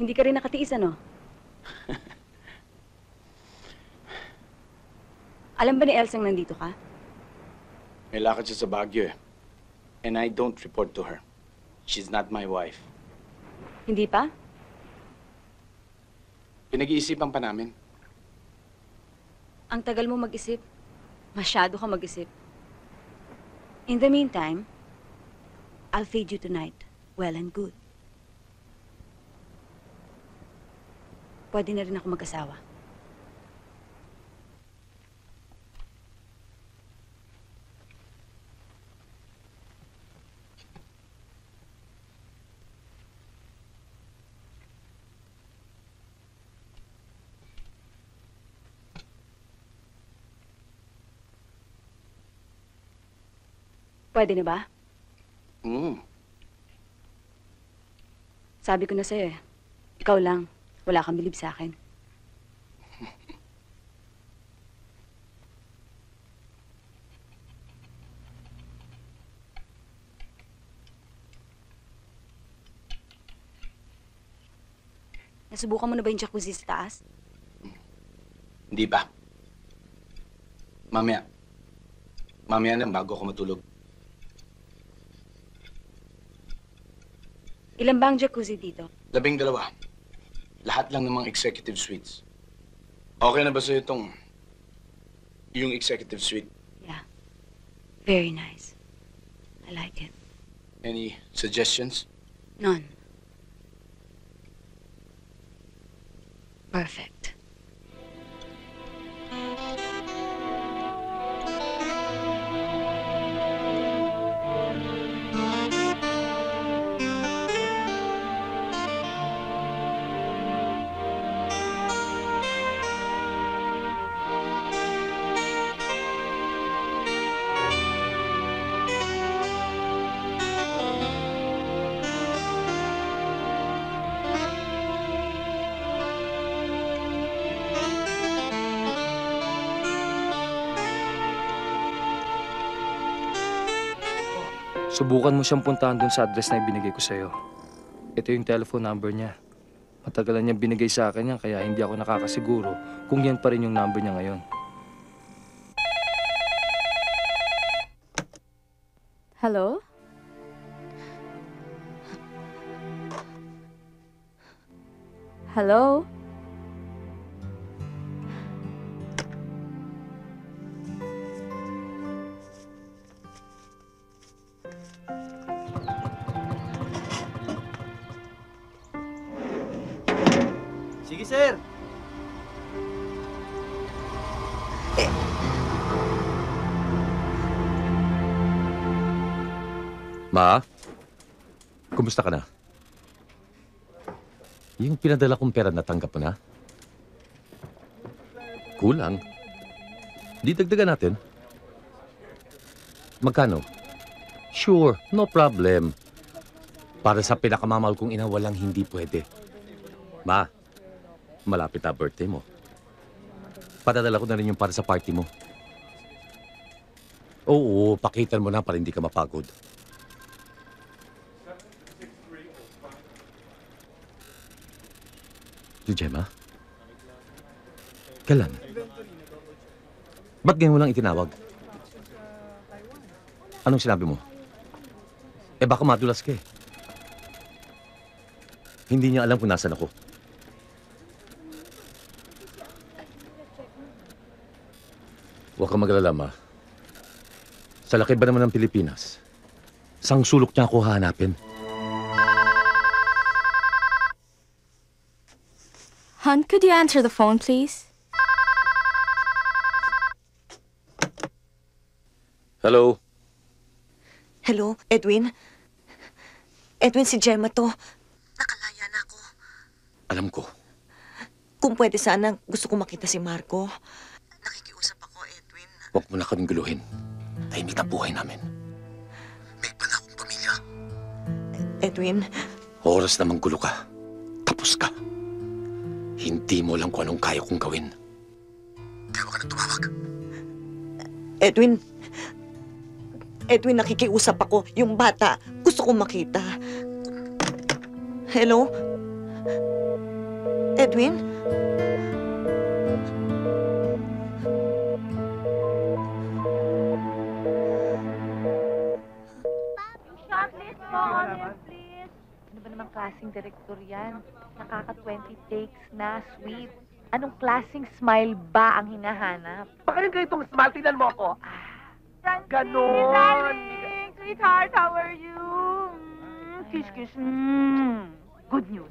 Hindi ka rin nakatiis, ano? Alam ba ni Elsang nandito ka? May lakad siya sa Baguio eh. And I don't report to her. She's not my wife. Hindi pa? Pinag-iisipan pa namin. Ang tagal mo mag-isip. Masyado ka mag-isip. In the meantime, I'll feed you tonight. Well and good. Pwede na rin ako mag-asawa. Pwede na ba? Sabi ko na sa'yo eh. Ikaw lang. Wala kang bilib sa akin. Nasubukan mo na ba yung jacuzzi sa taas? Hindi pa. Mamaya. Mamaya na bago ako matulog. Ilan ba ang jacuzzi dito? 12. Lahat lang ng mga executive suites. Okay na ba sa'yo itong... yung executive suite? Yeah. Very nice. I like it. Any suggestions? None. Perfect. Subukan mo siyang puntahan dun sa address na ibinigay ko sa'yo. Ito yung telephone number niya. Matagalan niyang binigay sa akin yan, kaya hindi ako nakakasiguro kung yan pa rin yung number niya ngayon. Hello? Hello? Sige, sir. Ma, kumusta ka na? Yung pinadala kong pera natanggap mo na? Kulang. Di dagdagan natin. Magkano? Sure, no problem. Para sa pinakamamahal kong ina, walang hindi pwede. Ma, malapit na birthday mo. Padadala ko na rin yung para sa party mo. Oo, pakitan mo na para hindi ka mapagod. Si Gemma? Kailan? Ba't ngayon mo lang itinawag? Anong sinabi mo? Eh baka madulas ka eh. Hindi niya alam kung nasan ako. Huwag kang mag-alala, Ma. Sa laki ba naman ng Pilipinas, sang sulok niya ako hahanapin. Hon, could you answer the phone, please? Hello? Hello, Edwin? Edwin, si Gemma to. Nakalaya na ako. Alam ko. Kung pwede sana, gusto ko makita si Marco. Nakikiusap ako, Edwin. Huwag mo na kaming guluhin. Tahimik na buhay namin. May iba na akong pamilya. Edwin, Oras na manggulo ka. Tapos ka. Hindi mo lang kung anong kaya kong gawin. Kaya huwag ka na tumawag. Edwin, nakikiusap ako. Yung bata, gusto kong makita. Hello? Edwin? Shortlist po, order please. Ano ba namang klaseng direktor yan? Nakaka-20 takes na, sweet. Anong klaseng smile ba ang hinahanap? Baka rin kayo itong smile, tingnan mo ako. Ganon. Darling, sweetheart, how are you? Kiss, kiss. Good news.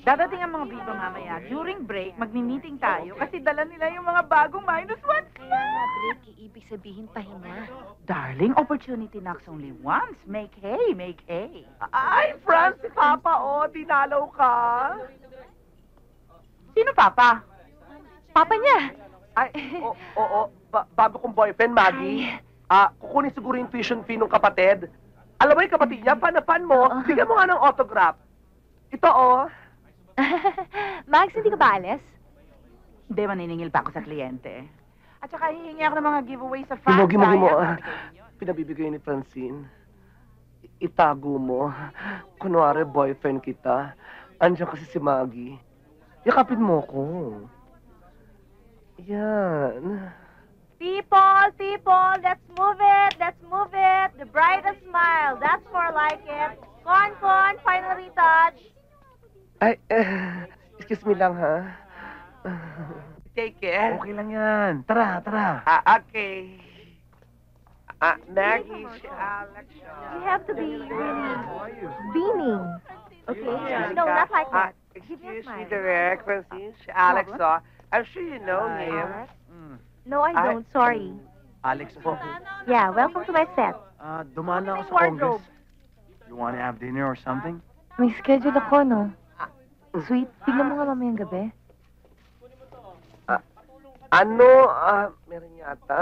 Dadating ang mga biba mamaya. During break, magmi-meeting tayo kasi dala nila yung mga bagong minus one. Kaya nga, break, ibig sabihin pahinga. Darling, opportunity knocks only once. Make hay, make hay. Ay, Franz, si Papa, oh, dinalaw ka. Sino papa? Papa niya. Ay, oo, bago kong boyfriend, Maggie. Kukunin siguro yung tuition fee ng kapatid. Alam mo yung kapatid niya, fan mo, bigyan mo nga ng autograph. Ito, oh. Max, hindi ka ba alis? Hindi, maniningil pa ako sa kliyente. At saka hihingi ako ng mga giveaway sa fans. Himogi mo. Pinabibigay ni Francine. Itago mo. Kunwari, boyfriend kita. Andiyan kasi si Maggie. Yakapin mo ko. Yan. People, let's move it. The brightest smile, that's more like it. Con, final retouch. Ay, excuse me lang, ha? Take it. Okay lang yan. Tara. Okay. Maggie, si Alex. You have to be really beaming. Okay? No, not like that. Excuse me, Direk. Francine, si Alex, oh. I'm sure you know him. No, I don't. Sorry. Alex po. Yeah, welcome to my set. Dumaan na ako sa Wardrobe. Congress. You want to have dinner or something? May schedule ako, no? Sweet, tignan mo nga mamayang gabi. Ano? Meron yata.